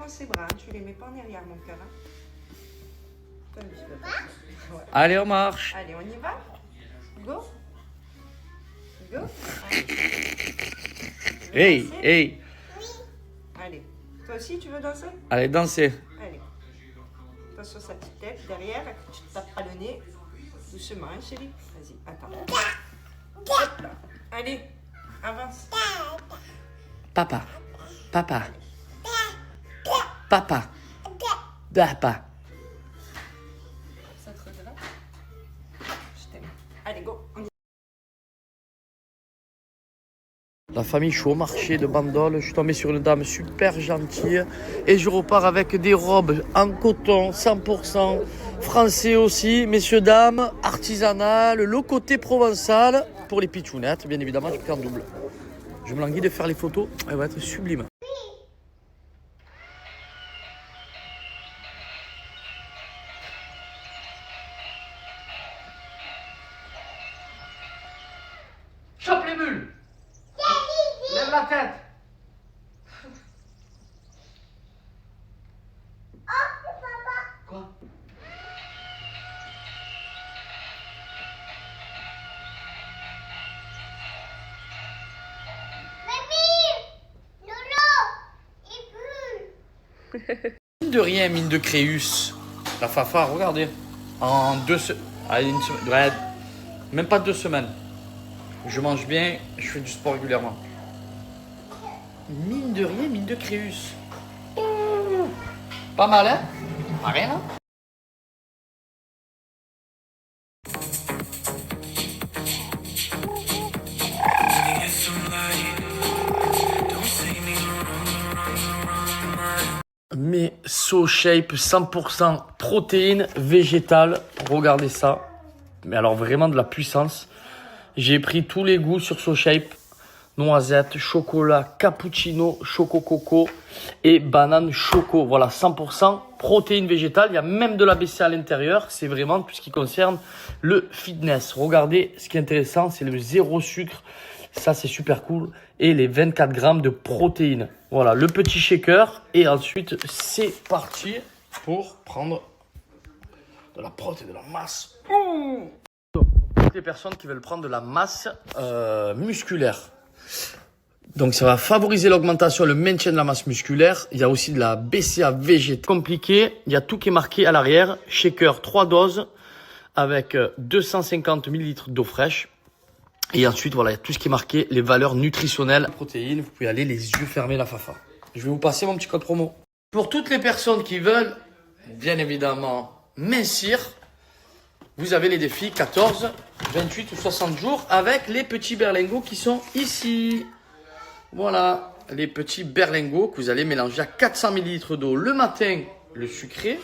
dans ses bras, hein. Tu les mets pas en arrière, mon cœur. Hein. Ouais. Allez, on marche. Allez, on y va. Go. Go. Hey, Danser? hey. Allez. Toi aussi, tu veux danser? Allez, danser. Allez. Attention sa petite tête. Derrière, tu te tapes pas le nez. Doucement, hein, chérie. Vas-y, attends. Hop là. Allez, avance. Papa. Papa. Papa. Papa. Ça te regrette? Je t'aime. Allez, go. On y va. La famille, je suis au marché de Bandol. Je suis tombé sur une dame super gentille. Et je repars avec des robes en coton, 100%. Français aussi, messieurs, dames. Artisanal. Le côté provençal. Pour les pitchounettes, bien évidemment, je fais en double. Je me languis de faire les photos. Elle va être sublime. Chope les mules. Lève la tête. Quoi? Mine de rien, mine de Créus. La Fafa, regardez. En 2 semaines. Ouais, même pas 2 semaines. Je mange bien, je fais du sport régulièrement. Mine de rien, mine de Créus. Pas mal, hein? Pas rien, hein? Mais SoShape 100% protéines végétales. Regardez ça. Mais alors vraiment de la puissance. J'ai pris tous les goûts sur SoShape. Noisette, chocolat, cappuccino, choco coco et banane choco. Voilà, 100% protéines végétales. Il y a même de l'ABC à l'intérieur. C'est vraiment tout ce qui concerne le fitness. Regardez, ce qui est intéressant, c'est le zéro sucre. Ça, c'est super cool. Et les 24 grammes de protéines. Voilà, le petit shaker. Et ensuite, c'est parti pour prendre de la protéine, de la masse. Toutes les personnes qui veulent prendre de la masse musculaire. Donc, ça va favoriser l'augmentation, le maintien de la masse musculaire. Il y a aussi de la BCA végétale. Compliqué, il y a tout qui est marqué à l'arrière. Shaker 3 doses avec 250 ml d'eau fraîche. Et ensuite, voilà, il y a tout ce qui est marqué, les valeurs nutritionnelles. Protéines, vous pouvez aller les yeux fermés, la Fafa. Je vais vous passer mon petit code promo. Pour toutes les personnes qui veulent, bien évidemment, mincir, vous avez les défis 14, 28 ou 60 jours avec les petits berlingots qui sont ici. Voilà, les petits berlingots que vous allez mélanger à 400 ml d'eau. Le matin, le sucré.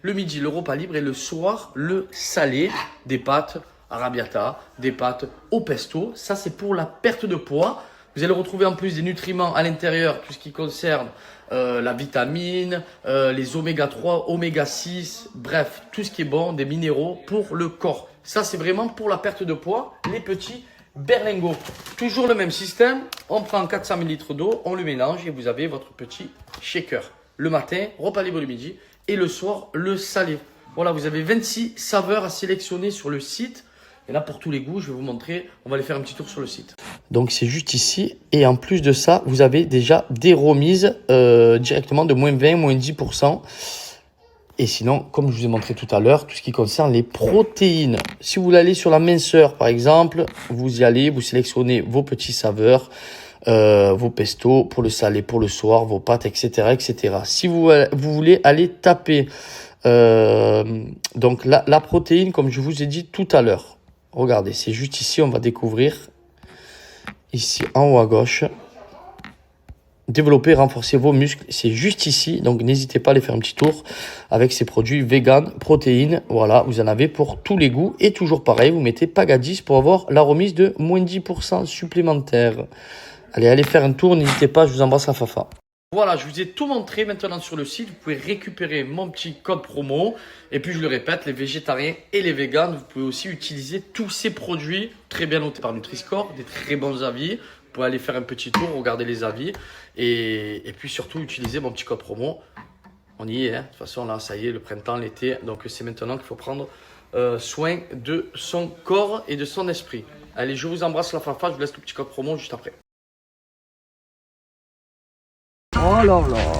Le midi, le repas libre. Et le soir, le salé. Des pâtes arrabbiata, des pâtes au pesto. Ça, c'est pour la perte de poids. Vous allez retrouver en plus des nutriments à l'intérieur, tout ce qui concerne la vitamine, les oméga 3, oméga 6, bref, tout ce qui est bon, des minéraux pour le corps. Ça, c'est vraiment pour la perte de poids, les petits berlingots. Toujours le même système, on prend 400 ml d'eau, on le mélange et vous avez votre petit shaker. Le matin, repas libre le midi et le soir, le salé. Voilà, vous avez 26 saveurs à sélectionner sur le site. Et là, pour tous les goûts, je vais vous montrer. On va aller faire un petit tour sur le site. Donc, c'est juste ici. Et en plus de ça, vous avez déjà des remises directement de moins 20, moins 10%. Et sinon, comme je vous ai montré tout à l'heure, tout ce qui concerne les protéines. Si vous voulez aller sur la minceur, par exemple, vous y allez, vous sélectionnez vos petits saveurs, vos pestos pour le salé, pour le soir, vos pâtes, etc. etc. Si vous voulez aller taper donc la protéine, comme je vous ai dit tout à l'heure. Regardez, c'est juste ici, on va découvrir, ici en haut à gauche, développer, renforcer vos muscles, c'est juste ici, donc n'hésitez pas à aller faire un petit tour avec ces produits vegan, protéines, voilà, vous en avez pour tous les goûts, et toujours pareil, vous mettez Pagadis pour avoir la remise de moins 10% supplémentaire. Allez faire un tour, n'hésitez pas, je vous embrasse la Fafa. Voilà, je vous ai tout montré maintenant sur le site. Vous pouvez récupérer mon petit code promo. Et puis, je le répète, les végétariens et les véganes, vous pouvez aussi utiliser tous ces produits très bien notés par Nutri-Score, des très bons avis. Vous pouvez aller faire un petit tour, regarder les avis. Et puis surtout, utiliser mon petit code promo On y est, hein. De toute façon, là, ça y est, le printemps, l'été. Donc, c'est maintenant qu'il faut prendre soin de son corps et de son esprit. Allez, je vous embrasse la Fafa. Je vous laisse le petit code promo juste après. Oh là là.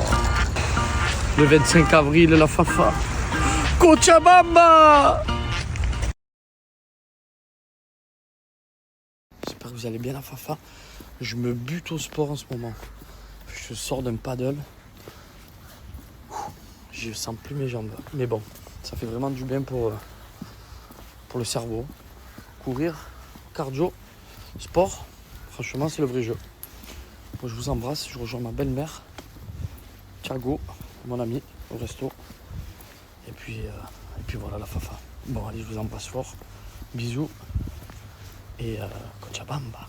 Le 25 avril, la Fafa. Cochabamba. J'espère que vous allez bien, la Fafa. Je me bute au sport en ce moment. Je sors d'un paddle. Je sens plus mes jambes. Mais bon, ça fait vraiment du bien pour le cerveau. Courir, cardio, sport, franchement, c'est le vrai jeu. Bon, je vous embrasse. Je rejoins ma belle-mère, Thiago, mon ami, au resto. Et puis voilà, la Fafa. Bon, allez, je vous embrasse fort. Bisous. Et Cochabamba.